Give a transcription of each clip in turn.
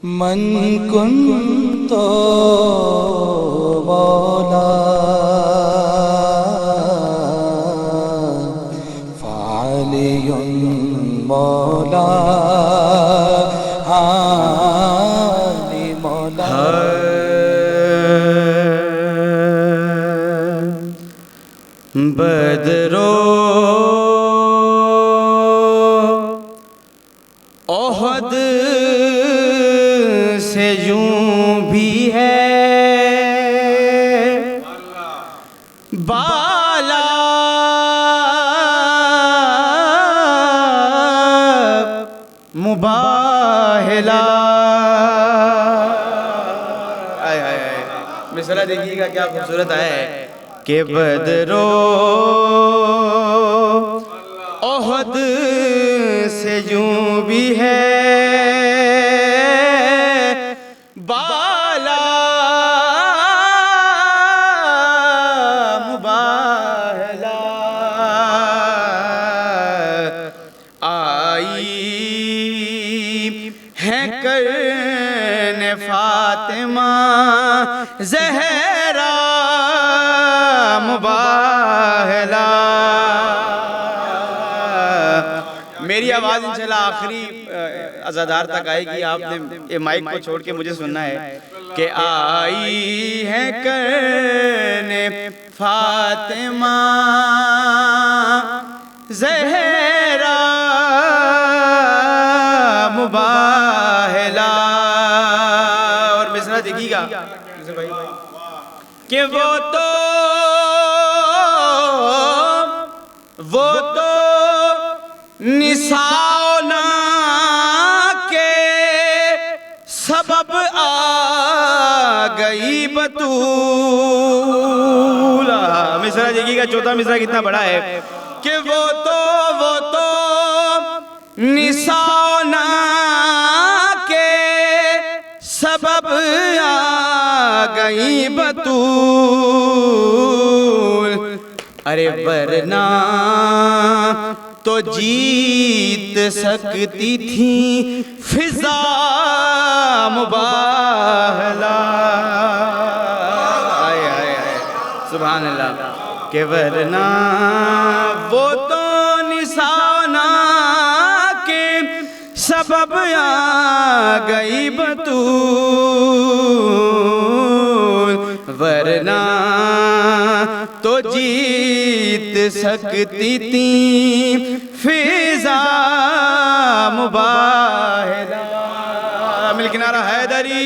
من كنت مولا فعلي مولا علی مولا بدرو احد سے یوں بھی ہے بالا مباہلا مصرع دیکھیے گا کیا خوبصورت ہے کہ بدرو احد سے یوں بھی ہے بالا مباہلا آئی ہے کرن فاطمہ زہرا مباہلا میری آواز انشاءاللہ آخری عزادار تک آئے گی. آپ نے یہ مائک کو چھوڑ کے مجھے سننا ہے کہ آئی ہے کرن فاطمہ زہرا مباہلا. اور مصرع دیکھیے گا کہ وہ تو نساؤنا کے سبب آ گئی بطول. مصرع دیکھیے گا چوتھا مصرع کتنا بڑا ہے کہ وہ تو نساؤنا کے سبب آ گئی بطول. ارے ورنہ تو جیت سکتی تھی فضا مباہلا. سبحان اللہ. کہ ورنہ وہ تو نسانا کے سبب آ گئی بطول. ورنہ تو جیت سکتی تھی فضا مباہلا. مل کنارہ حیدری.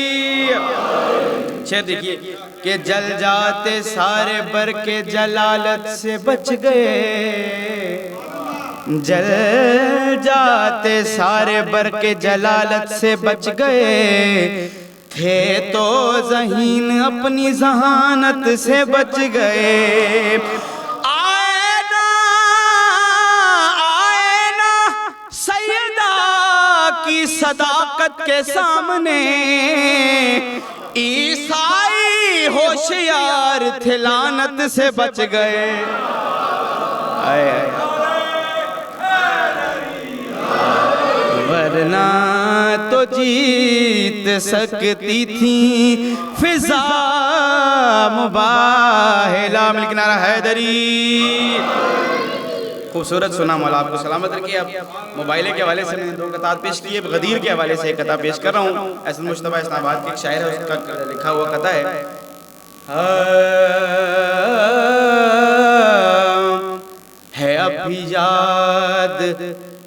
شعر دیکھیے کہ جل جاتے سارے بر کے جلالت سے بچ گئے. جل جاتے سارے بر کے جلالت سے بچ گئے. تھے تو ذہین اپنی ذہانت سے بچ گئے. آئے نا سیدہ کی صداقت کے سامنے. عیسائی ہوشیار تھے لعنت سے بچ گئے. ورنہ تو جیت سکتی تھی فضا مباہلا. مل کنارہ حیدری. خوبصورت سنا. مولا آپ کو سلامت رکھیے. اب موبائل کے حوالے سے میں نے دو قطعات پیش کی ہے. غدیر کے حوالے سے ایک قطعہ پیش کر رہا ہوں. احسن مجتبیٰ اسلام آباد کے ایک شاعر ہے, اس کا لکھا ہوا قطعہ ہے. اب بھی یاد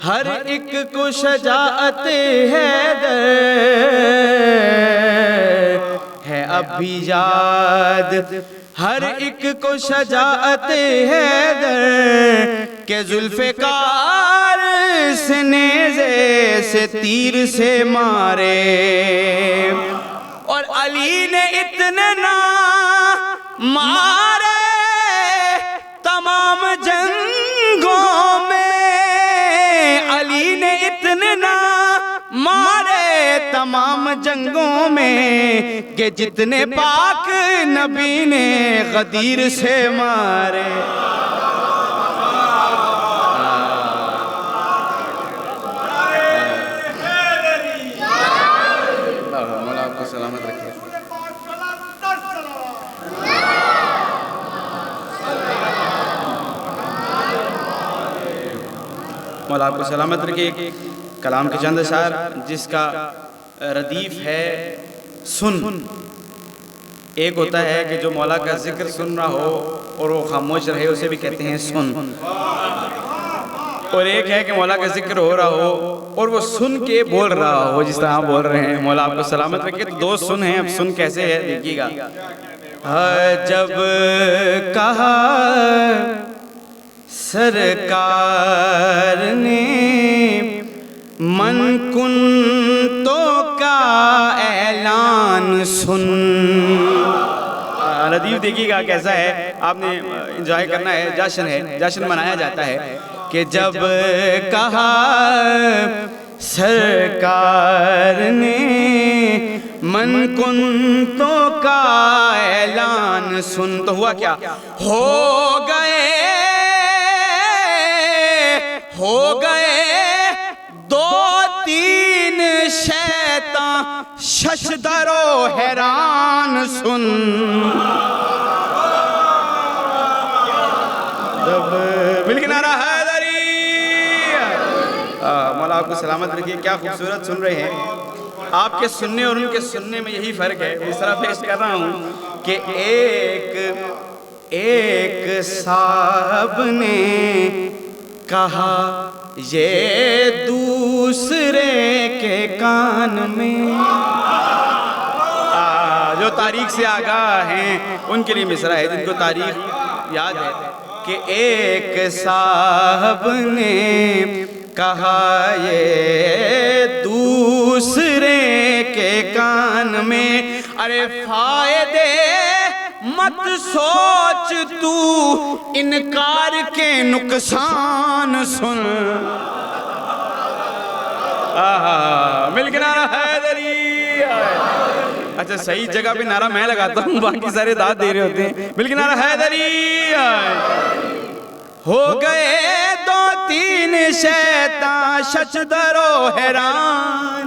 ہر ایک کو شجاعت حیدر ہے. اب بھی یاد ہر ایک کو شجاعت حیدر کہ ذوالفقار سے نیزے سے تیر سے مارے. اور علی نے اتنے نہ مارے تمام جنگوں میں. علی نے اتنے نہ مارے تمام جنگوں میں کہ جتنے پاک نبی نے غدیر سے مارے. مولا آپ کو سلامت رکھے. کلام کے چند اشعار جس کا ردیف ہے سن. ایک ہوتا ہے کہ جو مولا کا ذکر سن رہا ہو اور وہ خاموش رہے، اسے بھی کہتے ہیں سن. اور ایک ہے کہ مولا کا ذکر ہو رہا ہو اور وہ سن کے بول رہا ہو، جس طرح آپ بول رہے ہیں. مولا آپ کو سلامت رکھے. تو دو سن ہیں. اب سن کیسے ہے دیکھیے گا. جب کہا سرکار نے من کن تو کا اعلان سن. ردیف دیکھیے گا کیسا ہے. آپ نے انجوائے کرنا ہے. جشن ہے، جشن منایا جاتا ہے کہ جب کہا سرکار نے من کن تو کا اعلان سن. تو ہوا کیا؟ ہو گئے دو تین شیطان ششدر و حیران سن. جب مل کے نعرہ حیدری. مولا آپ کو سلامت رکھیے. کیا خوبصورت سن رہے ہیں. آپ کے سننے اور ان کے سننے میں یہی فرق ہے. اس طرح پیش کر رہا ہوں کہ ایک صاحب نے کہا یہ دوسرے کے کان میں. جو تاریخ سے آگاہ ہیں ان کے لیے مصرع ہے، جن کو تاریخ یاد ہے کہ ایک صاحب نے کہا یہ دوسرے کے کان میں. ارے فائدے مت سوچ تو انکار کے نقصان سن. مل کے نعرہ حیدری. اچھا صحیح جگہ پہ نعرہ میں لگاتا ہوں، باقی سارے داد دے رہے ہوتے ہیں. مل کے نعرہ حیدری. ہو گئے دو تین شیطان ششدر و حیران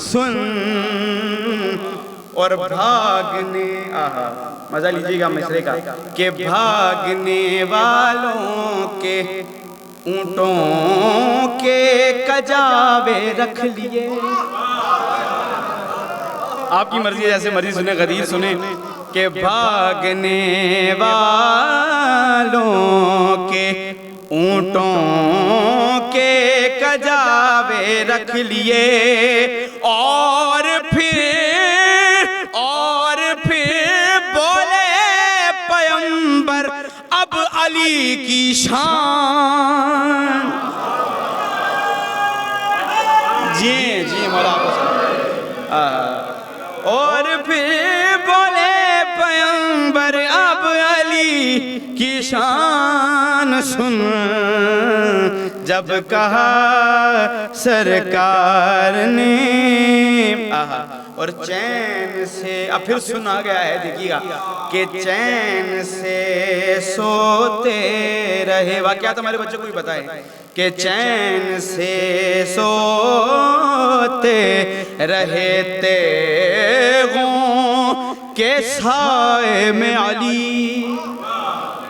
سن. اور بھاگنے مزہ لیجیے گا مصرے کا کہ بھاگنے والوں کے اونٹوں کے کجاوے رکھ لیے. آپ کی مرضی جیسے مرضی سنیں، غدیر سنیں کہ بھاگنے والوں کے اونٹوں کے کجاوے رکھ لیے. اور پھر بولے پیغمبر اب علی کی شان. جی مولا آپ کو. اور پھر بولے پیغمبر اب علی کی شان سن. جب کہا سرکار نے اور چین سے. اب پھر سنا گیا ہے دیکھیے گا کہ چین سے سوتے رہے. واقعات ہمارے بچوں کو بھی پتہ ہے کہ چین سے سوتے رہے تیغوں کے سائے میں علی.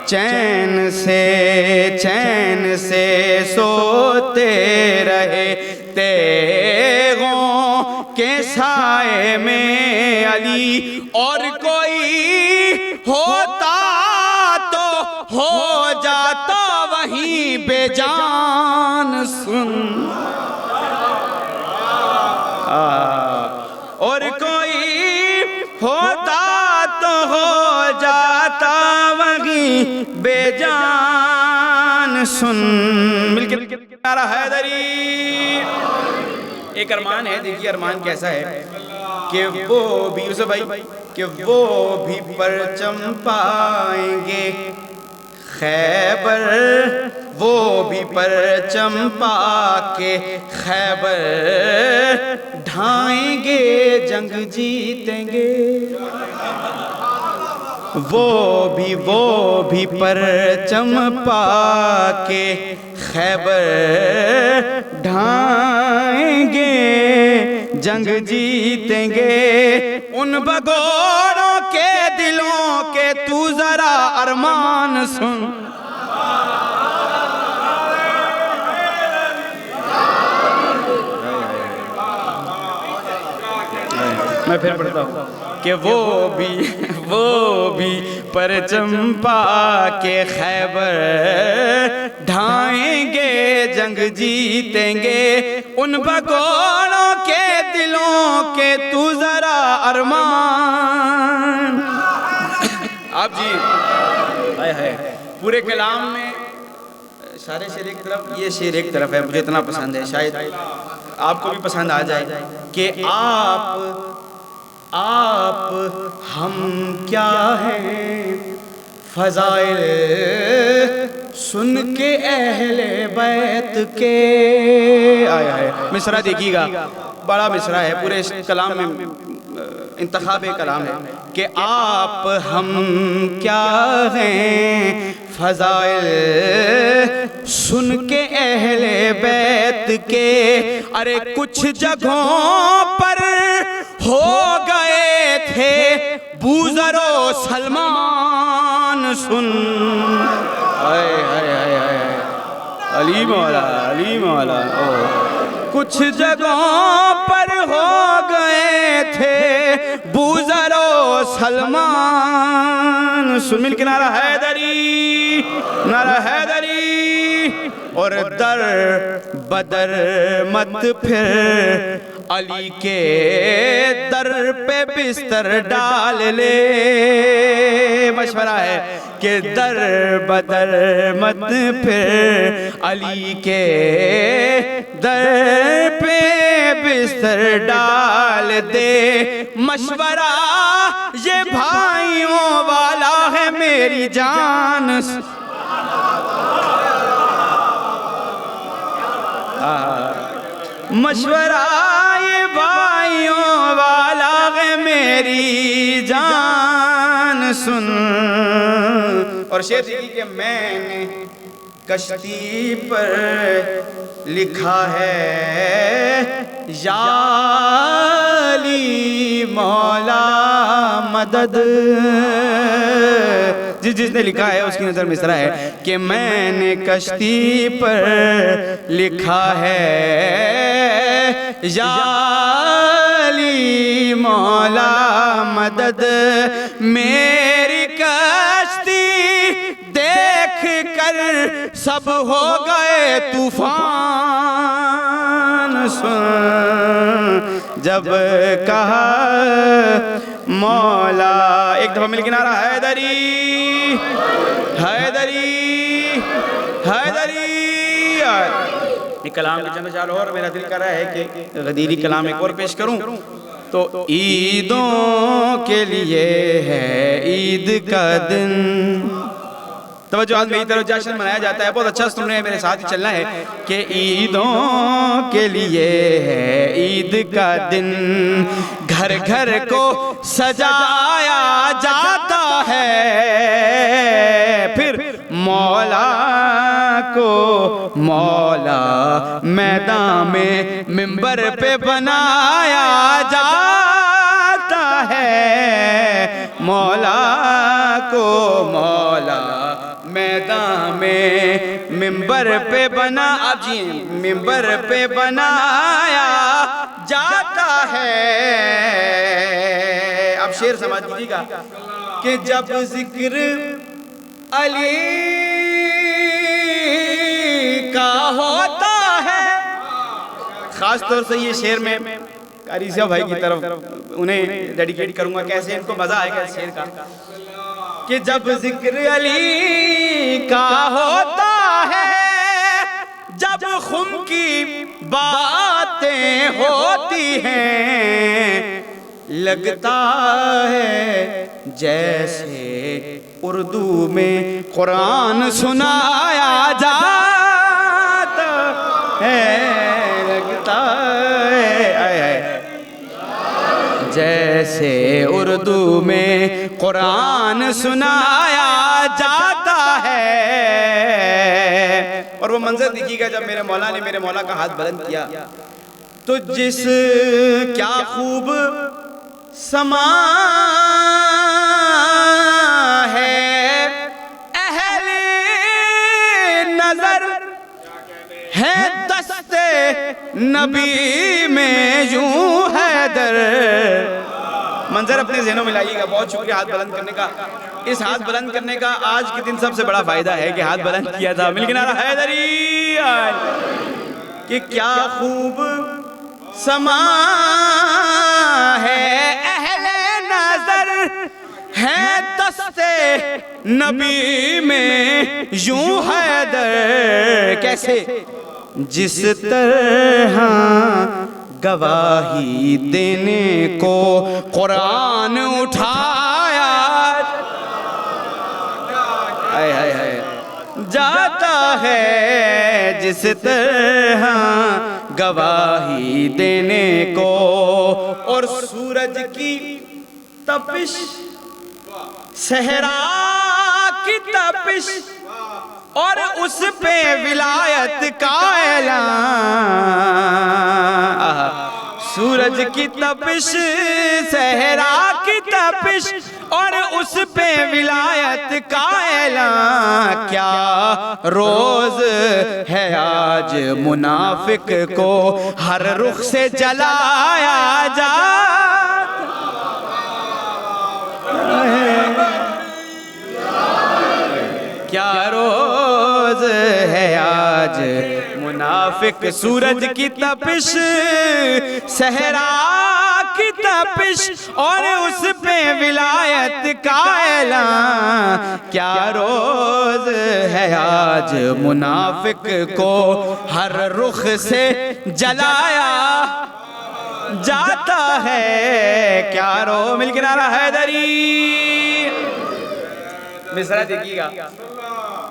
چین سے سوتے رہے تیغوں کے سائے میں علی. اور کوئی ہوتا تو ہو جاتا وہیں بے جان سن. اور کوئی ہوتا تو ہو جاتا وہیں بے جان سن. مل کے نعرہ حیدری. ایک ارمان ہے، دیکھیے ارمان کیسا ہے کہ وہ بھی یوسف بھائی کہ وہ بھی پرچم پائیں گے خیبر. وہ بھی پرچم پا کے خیبر ڈھائیں گے، جنگ جیتیں گے. وہ بھی پرچم پا کے خیبر ڈھائیں گے، جنگ جیتیں گے. ان بگوڑوں کے دلوں کے تو ذرا ارمان سن. میں پھر پڑھتا ہوں کہ وہ بھی پرچم پا کے خیبر ڈھائیں گے، جنگ جیتیں گے، ان بگوڑوں کے دلوں کے تو ذرا ارمان۔ آپ جی پورے کلام میں سارے شعر ایک طرف، یہ شعر ایک طرف ہے، مجھے اتنا پسند ہے، شاید آپ کو بھی پسند آ جائے کہ آپ ہم کیا ہیں فضائل سن کے اہل بیت کے۔ آئے مصرع دیکھیے گا، بڑا مصرع ہے، پورے کلام میں انتخاب کلام ہے کہ آپ ہم کیا ہیں فضائل سن کے اہل بیت کے، ارے کچھ جگہوں پر ہو گئے تھے بوذر و سلمان سن۔ علی مولا، علی مولا، کچھ جگہوں پر ہو گئے تھے بوذر و سلمان سن۔ مل کے نعرہ حیدری، نعرہ حیدری، اور در بدر مت پھر علی کے در پہ بستر ڈال لے۔ مشورہ ہے کہ در بدر مت پھر علی کے در پہ بستر ڈال دے۔ مشورہ یہ بھائیوں والا ہے میری جان، مشورہ یہ بھائیوں والا ہے میری جان سن۔ اور شعر دیکھیے کہ میں نے کشتی پر لکھا ہے یا علی مولا مدد، جس نے لکھا ہے اس کی نظر مصرع ہے کہ میں نے کشتی پر لکھا ہے یا علی مولا مدد، میری کشتی دیکھ کر سب ہو گئے طوفان سن۔ جب کہا مولا، ایک دفعہ مل کے نعرہ حیدری، حیدری، حیدری۔ یہ کلام کے چند اشعار اور میرا دل کر رہا ہے کہ غدیری کلام ایک اور پیش کروں تو عیدوں کے لیے ہے عید کا دن۔ توجہ آج میری طرف جشن منایا جاتا ہے، بہت اچھا سننے ہیں، میرے ساتھ ہی چلنا ہے کہ عیدوں کے لیے ہے عید کا دن، گھر گھر کو سجایا جاتا ہے، پھر مولا کو مولا میدان میں منبر پہ بنایا جاتا ہے، مولا کو مولا میدان میں منبر پہ بنا، آپ جی منبر پہ بنایا جاتا ہے۔ اب شعر سمجھ لیجیے گا کہ جب ذکر علی کا ہوتا ہے، خاص طور سے یہ شعر میں قاری صاحب بھائی کی طرف انہیں ڈیڈیکیٹ کروں گا، کیسے ان کو مزہ آئے گا اس شعر کا کہ جب ذکر علی کا ہوتا ہے، جب خم کی باتیں ہوتی ہیں، لگتا ہے جیسے اردو میں قرآن سنایا جاتا ہے، لگتا ہے جیسے اردو میں قرآن سنایا جاتا ہے۔ اور وہ منظر دیکھیے گا جب میرے مولا نے میرے مولا کا ہاتھ بلند کیا تو جس کیا خوب سما ہے اہل نظر ہے دست نبی میں یوں حیدر، منظر اپنے ذہنوں میں لائیے گا. بہت شکریہ ہاتھ بلند کرنے کا. اس ہاتھ بلند کرنے کا آج کے دن سب سے بڑا فائدہ ہے کہ ہاتھ بلند کیا تھا. مل کے نعرہ حیدری کہ کیا خوب سما ہے اہل نظر ہے دستے نبی میں یوں حیدر. کیسے؟ جس طرح گواہی دینے کو قرآن اٹھایا جاتا ہے، جس طرح گواہی دینے کو. اور سورج کی تپش، صحرا کی تپش، اور اس پہ ولایت کا اعلان. سورج کی تپش، صحرا کی تپش، اور اس پہ ولایت کا اعلان. کیا روز ہے آج منافق کو ہر رخ سے جلایا جا. کیا روز ہے آج منافق. سورج کی تپش، صحرا کی تپش، اور اس پہ ولایت کا اعلان. کیا روز ہے آج منافق کو ہر رخ سے جلایا جاتا ہے. کیا رو مل کے نعرہ حیدری. مصرع دیکھیے گا،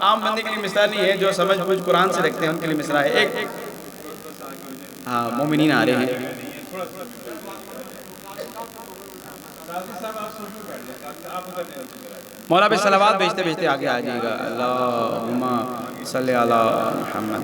عام بندے کے لیے مصرع نہیں ہے، جو سمجھ بوجھ قرآن سے رکھتے ہیں ان کے لیے مصرع ہے. ایک ہاں مومنین آ رہے ہیں. مولا پہ صلوات بھیجتے بھیجتے آگے آ جائے گا. اللہم صلی علی محمد.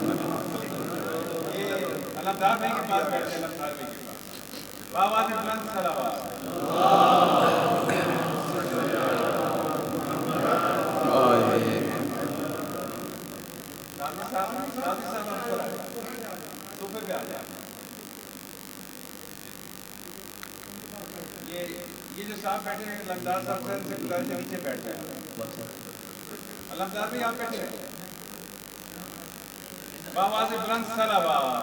یہ جو صاحب بیٹھے ہیں علمدار صاحب سے گزارش ہے نیچے بیٹھ جائیں. علمدار بھی آپ بیٹھے ہیں. بآواز بلند صلوات.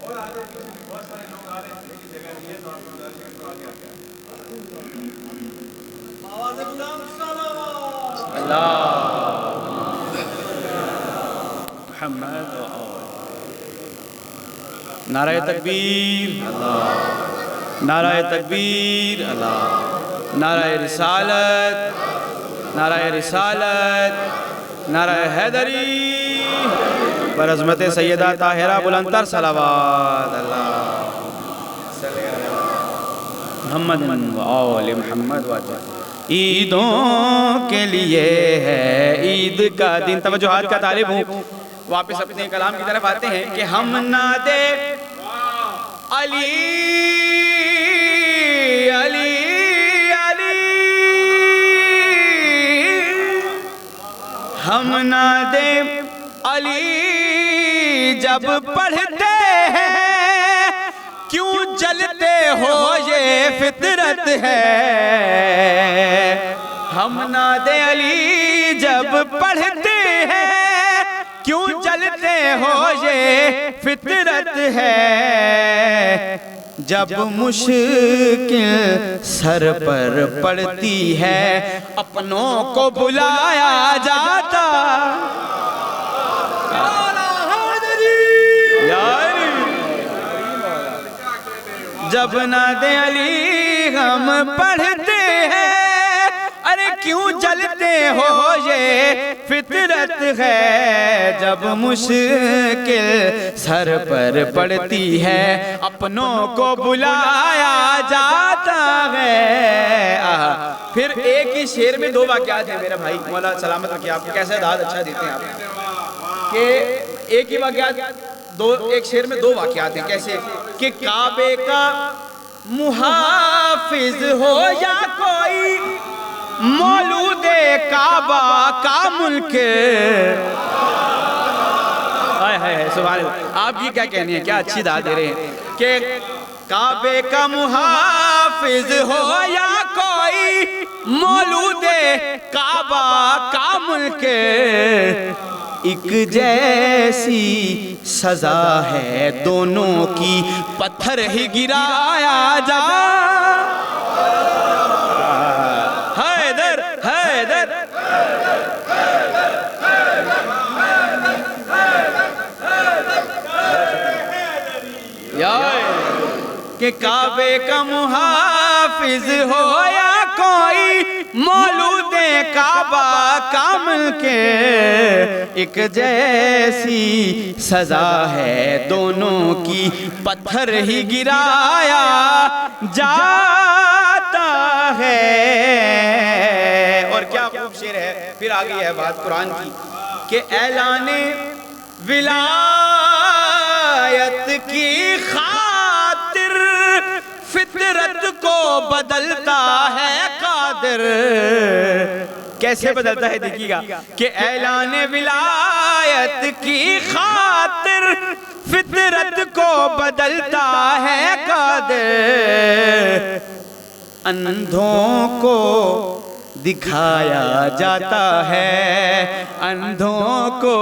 اور آگے بہت سارے لوگ آ رہے ہیں کی جگہ نہیں ہے تو آپ کو گزارش ہے تو آگے آ جائیں. بآواز بلند صلوات. اللہ محمد. نعرہ تکبیر اللہ، نعرہ تکبیر اللہ، نعرہ رسالت، نعرہ رسالت، نعرہ حیدری. برعظمت سیدہ طاہرہ بلندتر صلوات. اللہ صلی علی محمد و آل محمد. عیدوں کے لیے ہے عید کا دن. توجہات کا طالب ہوں. واپس اپنے کلام کی طرف آتے ہیں کہ ہم ناد علی علی علی، ہم ناد علی جب پڑھتے ہیں کیوں جلتے ہو یہ فطرت ہے. ہم ناد علی جب پڑھتے ہیں کیوں جلتے ہو یہ فطرت ہے. جب مشکل سر پر پڑتی ہے اپنوں کو بلایا جاتا. جب ناد علی ہم پڑھتے ہیں ارے کیوں جلتے ہو یہ فطرت ہے. جب مشکل سر پر پڑتی ہے اپنوں کو بلایا جاتا ہے. پھر ایک ہی شعر میں دو واقعات ہیں میرا بھائی مولا سلامت رکھے آپ کو. کیسا داد اچھا دیتے ہیں آپ کہ ایک ہی واقعات ایک شعر میں دو واقعات ہیں. کیسے کہ کعبے کا محافظ ہو یا کوئی مولود کعبہ کا ملک، سبحان اللہ. آپ کی کیا کہنی ہے, کیا اچھی داد دے رہے ہیں کہ کعبے کا محافظ ہو یا کوئی مولود کعبہ کا ملک, ایک جیسی سزا ہے دونوں کی, پتھر ہی گرایا جا. حیدر حیدر کہ کعبے کا محافظ ہو یا کوئی مولود کعبہ کا ملک, ایک جیسی سزا ہے دونوں کی, پتھر ہی گرایا جاتا ہے. اور کیا خوب شعر ہے, پھر آگئی ہے بات قرآن کی کہ اعلان ولایت کی خاطر فطرت کو بدلتا ہے قادر. کیسے بدلتا ہے دیکھیے گا کہ اعلان ولایت کی خاطر فطرت کو بدلتا ہے قادر. اندھوں کو دکھایا جاتا ہے, اندھوں کو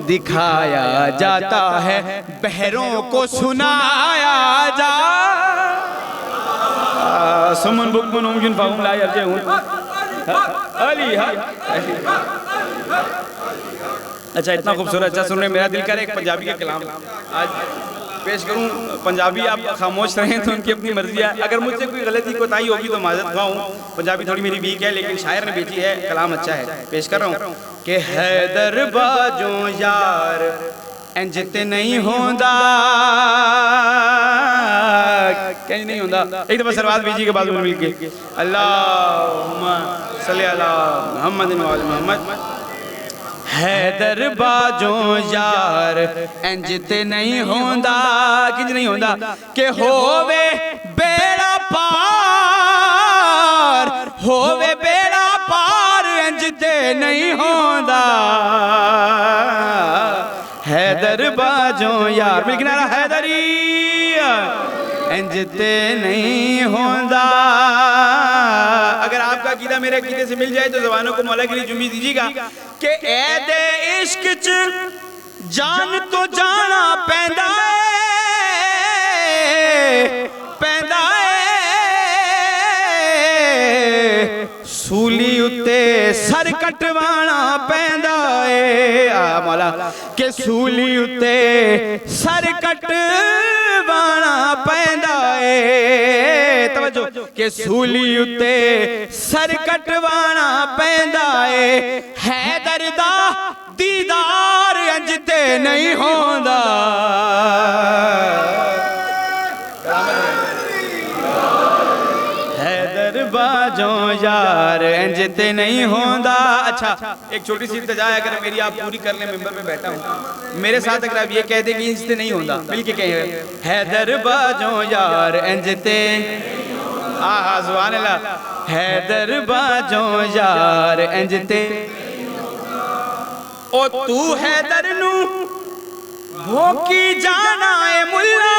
دکھایا جاتا ہے, بہروں کو سنایا جا. سمن بکمن ممکن فاہم لا یرجعون. علی اچھا اتنا خوبصورت اچھا سن رہے, میرا دل کر ایک پنجابی کا کلام آج پیش کروں. پنجابی آپ خاموش رہیں تو ان کی اپنی مرضی ہے, اگر مجھ سے کوئی غلطی کوتاہی ہوگی تو معذرت خواہ ہوں. پنجابی تھوڑی میری ویک ہے لیکن شاعر نے بھیجی ہے, کلام اچھا ہے, پیش کر رہا ہوں کہ حیدر باجوں یار انج تے نہیں ہوندا, کہیں نہیں ہوندا. ایک دفعہ سروات بھیجی کے بعد میں مل کے اللہم صلی اللہ محمد و آل محمد. حیدر باجوں یار انج تے نہیں ہوندا, کنج نہیں ہوندا کہ ہووے بیڑا پار, ہووے بیڑا پار انج تے نہیں ہوندا. حیدر باجوں یار مل کے نعرہ حیدری انج تے نہیں ہوندا. اگر آپ کا عقیدہ میرے عقیدے سے مل جائے تو زبانوں کو مولا کے لیے جمعی دیجیے گا کہ اے دے عشق چ جان تو جانا پیندا ہے, پیندا ہے, سولی اتے سر کٹوانا پیندا ہے. مولا کہ سولی اتے سر کٹوانا پیندا ہے. توجہ کہ سولی اتے سر کٹوانا پیندا ہے. حیدر دا دیدار انج تے نہیں ہوندا. حیدر باجوں یار انج تے نہیں ہوندا. اچھا ایک چھوٹی سی التجا ہے, اگر میری آپ پوری کر لیں, ممبر پہ بیٹھا ہوں, میرے ساتھ اگر آپ یہ کہہ دیں کہ انج تے نہیں ہوندا, مل کے کہیں حیدر باجوں یار انج تے, سبحان اللہ, حیدر باجوں یار انج تے. او تو حیدر نو بھوکی جانا اے ملا,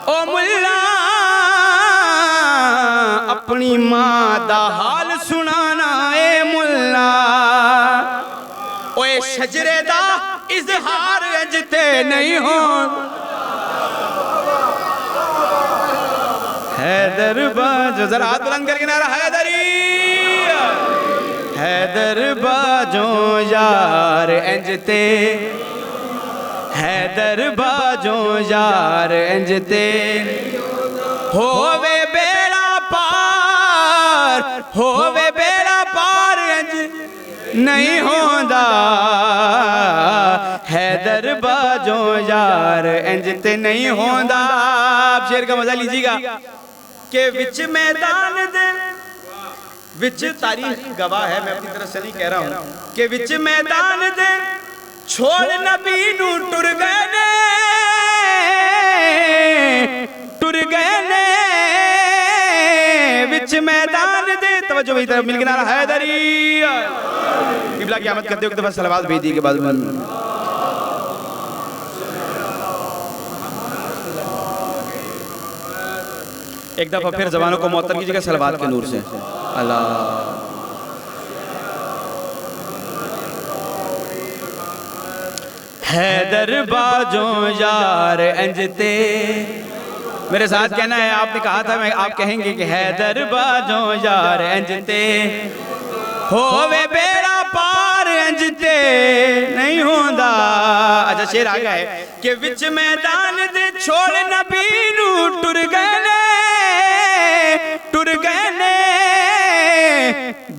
او ملا اپنی ماں دا حال سنانا اے ملا. اوے شجرے دا اظہار انج تے نہیں ہون. حیدر باجوں, ذرا ہاتھ بلند کر کے نعرہ حیدری. حیدر باجوں یار انج تے, حیدر باجوں یار انج تے, ہووے بیڑا پار, ہووے بیڑا پار انج نہیں ہوندا. حیدر باجوں یار انج تے نہیں ہوندا. آپ شعر کا مزہ لیجیے گا کہ وچ میدان دے, وچ تاریخ گواہ ہے, میں اپنی طرف سے نہیں کہہ رہا ہوں, کہ وچ میدان دے چھوڑ نبی نو ٹر گئے نے, ٹر گئے نے وچ میدان دے. توجہ بھائی طرف مل کے نعرہ حیدری. قبلہ کی آمد کرتے ہوئے ایک دفعہ صلوات بھیج دی کے بعد ایک دفعہ پھر زبانوں کو معطر کیجیے گا صلوات کے نور سے. اللہ حیدر باجوں یار انجتے. میرے ساتھ کہنا ہے, آپ نے کہا تھا, آپ کہیں گے کہ حیدر باجوں یار انجتے ہووے بیڑا پار انجتے نہیں ہوندا. اچھا شعر آ گیا ہے کہ وچ میدان دے چھوڑ نبی نو ٹر گئے نے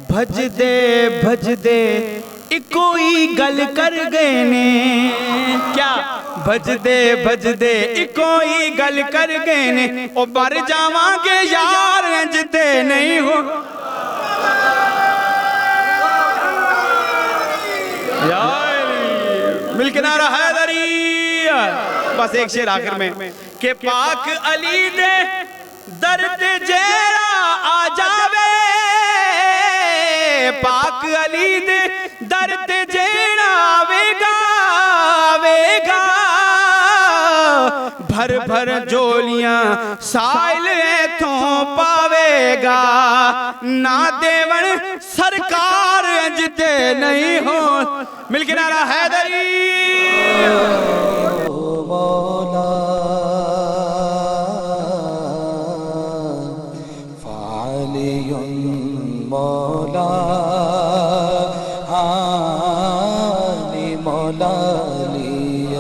بھج دے کوئی گل کر گئے نے. کیا بھج دے کوئی گل کر گئے نے او بر جاواں گے یار انجتے نہیں ہو. مل کے نعرہ حیدری. بس ایک شعر آخر میں کہ پاک علی دے درد جیڑا آ جاوے, پاک علی دے درد جیڑا آوے گا بھر بھر جولیاں سائل ایتھوں پاوے گا. نہ دیون سرکار انجتے نہیں ہو. مل کے نعرہ حیدری. مولا فعلی مولا علی مولا